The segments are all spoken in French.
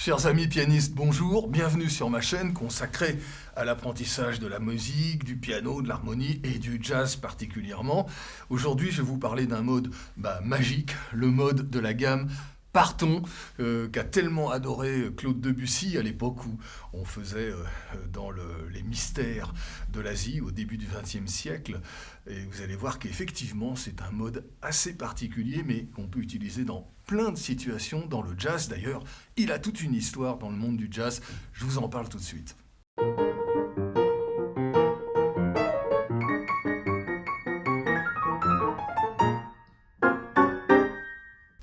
Chers amis pianistes, bonjour, bienvenue sur ma chaîne consacrée à l'apprentissage de la musique, du piano, de l'harmonie et du jazz particulièrement. Aujourd'hui, je vais vous parler d'un mode magique, le mode de la gamme Partons, qu'a tellement adoré Claude Debussy à l'époque où on faisait dans les mystères de l'Asie au début du XXe siècle. Et vous allez voir qu'effectivement, c'est un mode assez particulier, mais qu'on peut utiliser dans plein de situations dans le jazz. D'ailleurs, il a toute une histoire dans le monde du jazz. Je vous en parle tout de suite.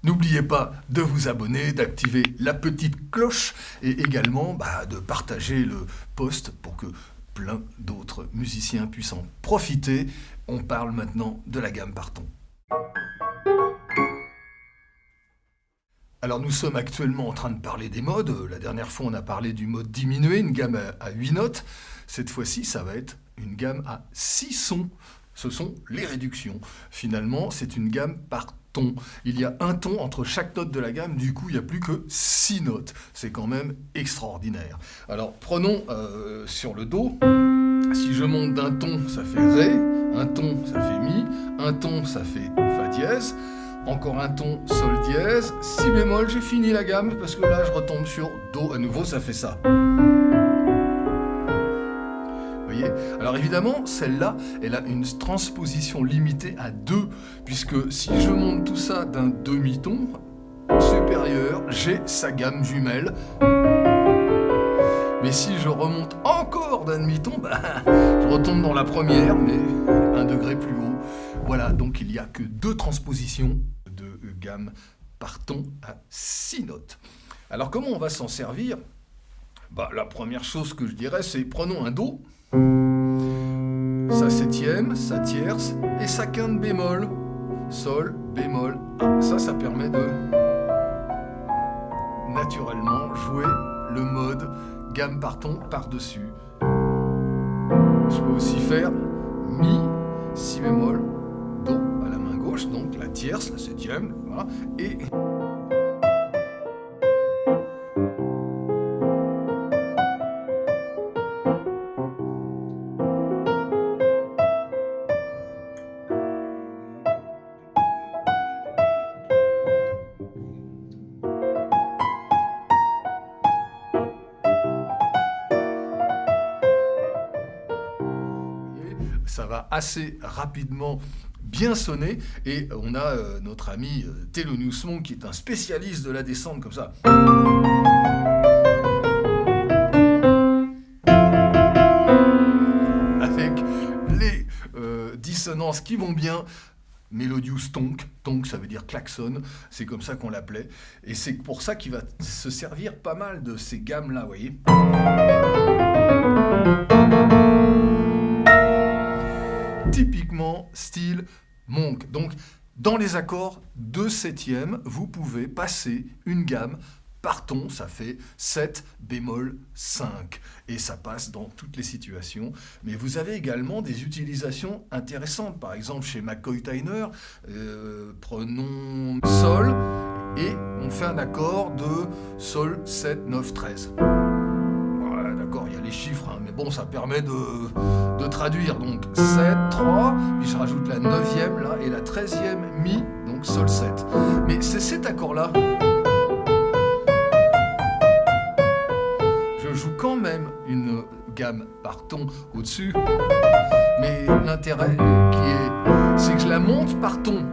N'oubliez pas de vous abonner, d'activer la petite cloche et également de partager le post pour que plein d'autres musiciens puissent en profiter. On parle maintenant de la gamme Partons. Alors nous sommes actuellement en train de parler des modes. La dernière fois on a parlé du mode diminué, une gamme à 8 notes. Cette fois-ci ça va être une gamme à 6 sons. Ce sont les réductions. Finalement c'est une gamme par ton. Il y a un ton entre chaque note de la gamme, du coup il n'y a plus que 6 notes. C'est quand même extraordinaire. Alors prenons sur le Do. Si je monte d'un ton, ça fait Ré, un ton ça fait Mi, un ton ça fait Fa dièse, encore un ton Sol dièse, Si bémol, j'ai fini la gamme parce que là je retombe sur Do à nouveau, ça fait ça. Alors évidemment, celle-là, elle a une transposition limitée à 2, puisque si je monte tout ça d'un demi-ton supérieur, j'ai sa gamme jumelle. Mais si je remonte encore d'un demi-ton, je retombe dans la première, mais un degré plus haut. Voilà, donc il n'y a que 2 transpositions de gamme par ton à 6 notes. Alors comment on va s'en servir ? La première chose que je dirais, c'est prenons un Do, sa septième, sa tierce et sa quinte bémol, sol, bémol, A. Ça permet de naturellement jouer le mode gamme par ton par-dessus. Je peux aussi faire Mi, Si bémol, Do à la main gauche, donc la tierce, la septième, voilà, et ça va assez rapidement bien sonner, et on a notre ami Thelonious Monk qui est un spécialiste de la descente comme ça. Avec les dissonances qui vont bien. Melodious tonk, tonk ça veut dire klaxon, c'est comme ça qu'on l'appelait, et c'est pour ça qu'il va se servir pas mal de ces gammes-là, vous voyez. Typiquement style Monk. Donc dans les accords de septième, vous pouvez passer une gamme par ton, ça fait 7 bémol 5, et ça passe dans toutes les situations. Mais vous avez également des utilisations intéressantes, par exemple chez McCoy Tyner, prenons Sol, et on fait un accord de Sol 7, 9, 13. Voilà, d'accord, il y a les chiffres, mais bon, ça permet de traduire. Donc 7, 3, puis je rajoute la 9e là, et la 13e Mi, donc Sol 7. Mais c'est cet accord-là. Je joue quand même une gamme par ton au-dessus, mais l'intérêt c'est que je la monte par ton.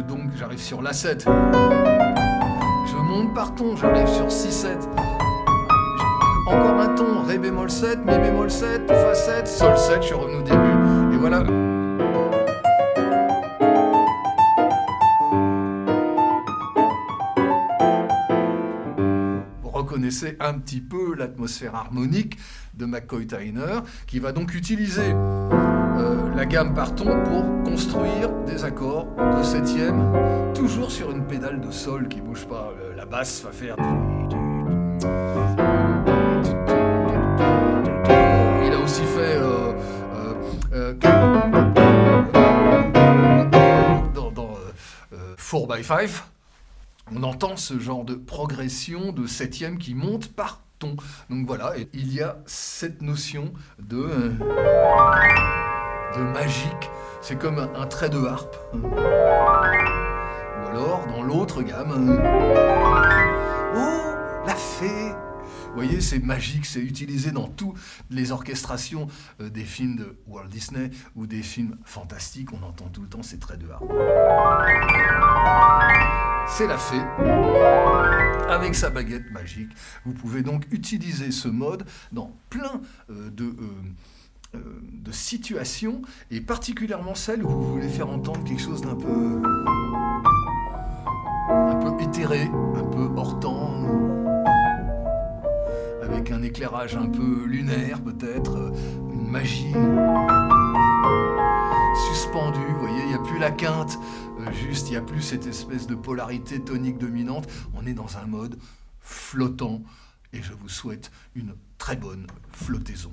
Donc j'arrive sur la 7. Je monte par ton, j'arrive sur Si 7. Encore un ton, Ré bémol 7, Mi bémol 7, Fa 7, Sol 7, je suis revenu au début. Et voilà. Vous reconnaissez un petit peu l'atmosphère harmonique de McCoy Tyner, qui va donc utiliser la gamme par ton pour construire des accords de septième, toujours sur une pédale de sol qui ne bouge pas. La basse va faire... Il a aussi fait dans 4x5, On entend ce genre de progression de septième qui monte par ton. Donc voilà, et il y a cette notion de magique. C'est comme un trait de harpe. Ou alors, dans l'autre gamme, oh, la fée! Vous voyez, c'est magique, c'est utilisé dans toutes les orchestrations des films de Walt Disney ou des films fantastiques. On entend tout le temps ces traits de harpe. C'est la fée, avec sa baguette magique. Vous pouvez donc utiliser ce mode dans plein de situations, et particulièrement celles où vous voulez faire entendre quelque chose d'un peu éthéré, un peu hors temps, avec un éclairage un peu lunaire peut-être, une magie suspendue, vous voyez, il n'y a plus la quinte, juste, il n'y a plus cette espèce de polarité tonique dominante, on est dans un mode flottant, et je vous souhaite une très bonne flottaison.